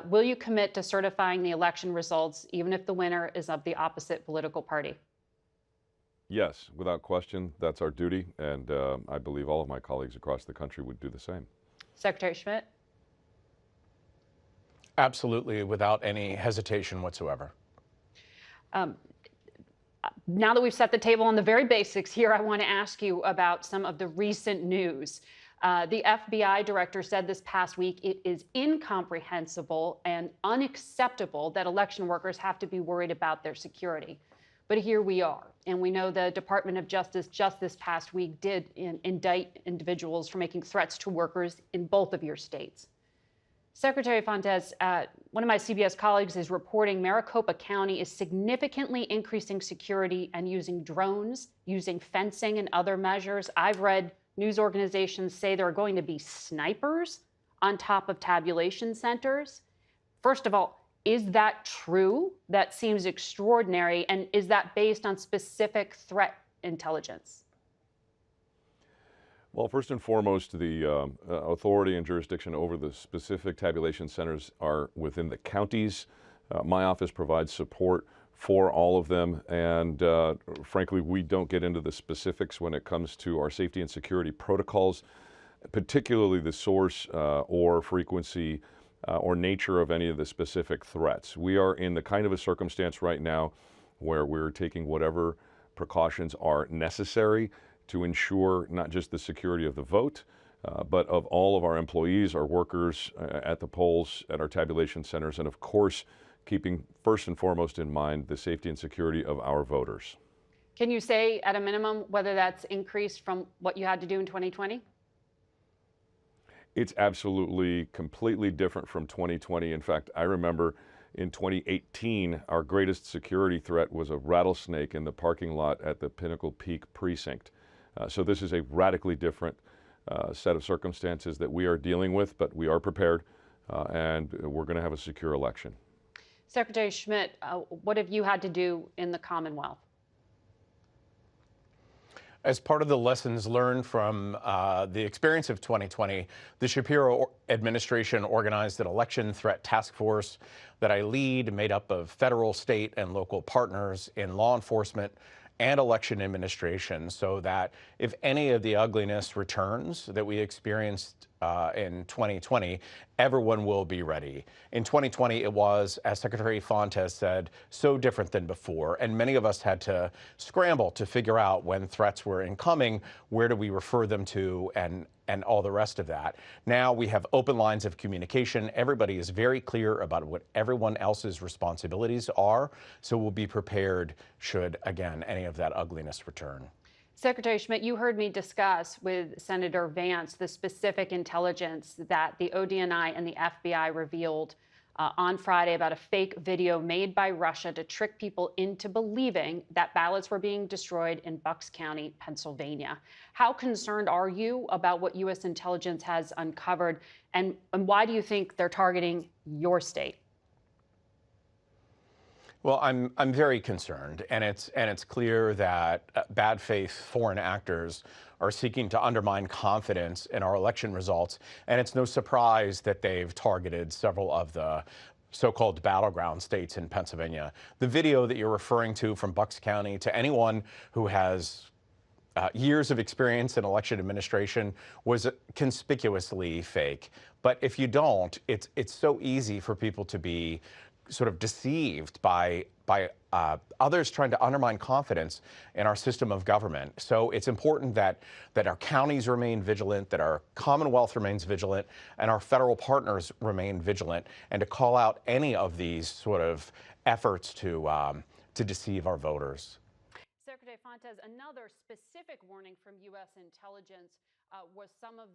Will you commit to certifying the election results, even if the winner is of the opposite political party? Yes, without question, that's our duty, and I believe all of my colleagues across the country would do the same. Secretary Schmidt? Absolutely, without any hesitation whatsoever. Um, Now that we've set the table on the very basics here, I want to ask you about some of the recent news. The FBI director said this past week it is incomprehensible and unacceptable that election workers have to be worried about their security. But here we are. And we know the Department of Justice just this past week did indict individuals for making threats to workers in both of your states. Secretary Fontes, one of my CBS colleagues is reporting Maricopa County is significantly increasing security and using drones, using fencing and other measures. I've read news organizations say there are going to be snipers on top of tabulation centers. First of all, is that true? That seems extraordinary. And is that based on specific threat intelligence? Well, first and foremost, the authority and jurisdiction over the specific tabulation centers are within the counties. My office provides support for all of them, and frankly, we don't get into the specifics when it comes to our safety and security protocols, particularly the source or frequency or nature of any of the specific threats. We are in the kind of a circumstance right now where we're taking whatever precautions are necessary to ensure not just the security of the vote, but of all of our employees, our workers at the polls, at our tabulation centers, and of course, keeping first and foremost in mind the safety and security of our voters. Can you say at a minimum whether that's increased from what you had to do in 2020? It's absolutely completely different from 2020. In fact, I remember in 2018, our greatest security threat was a rattlesnake in the parking lot at the Pinnacle Peak precinct. So this is a radically different set of circumstances that we are dealing with, but we are prepared and we're going to have a secure election. Secretary Schmidt, what have you had to do in the Commonwealth? As part of the lessons learned from the experience of 2020, the Shapiro administration organized an election threat task force that I lead, made up of federal, state, and local partners in law enforcement and election administration, so that if any of the ugliness returns that we experienced in 2020, everyone will be ready. In 2020, it was, as Secretary Fontes said, so different than before, and many of us had to scramble to figure out when threats were incoming, where do we refer them to, and all the rest of that. Now we have open lines of communication. Everybody is very clear about what everyone else's responsibilities are, so we'll be prepared should, again, any of that ugliness return. Secretary Schmidt, you heard me discuss with Senator Vance the specific intelligence that the ODNI and the FBI revealed on Friday about a fake video made by Russia to trick people into believing that ballots were being destroyed in Bucks County, Pennsylvania. How concerned are you about what U.S. intelligence has uncovered, and why do you think they're targeting your state? Well, I'm very concerned, and it's clear that bad faith foreign actors are seeking to undermine confidence in our election results, and it's no surprise that they've targeted several of the so-called battleground states in Pennsylvania. The video that you're referring to from Bucks County, to anyone who has years of experience in election administration, was conspicuously fake. But if you don't, it's so easy for people to be sort of deceived by others trying to undermine confidence in our system of government. So it's important that our counties remain vigilant, that our Commonwealth remains vigilant, and our federal partners remain vigilant, and to call out any of these sort of efforts to deceive our voters. Secretary Fontes, another specific warning from U.S. intelligence was some of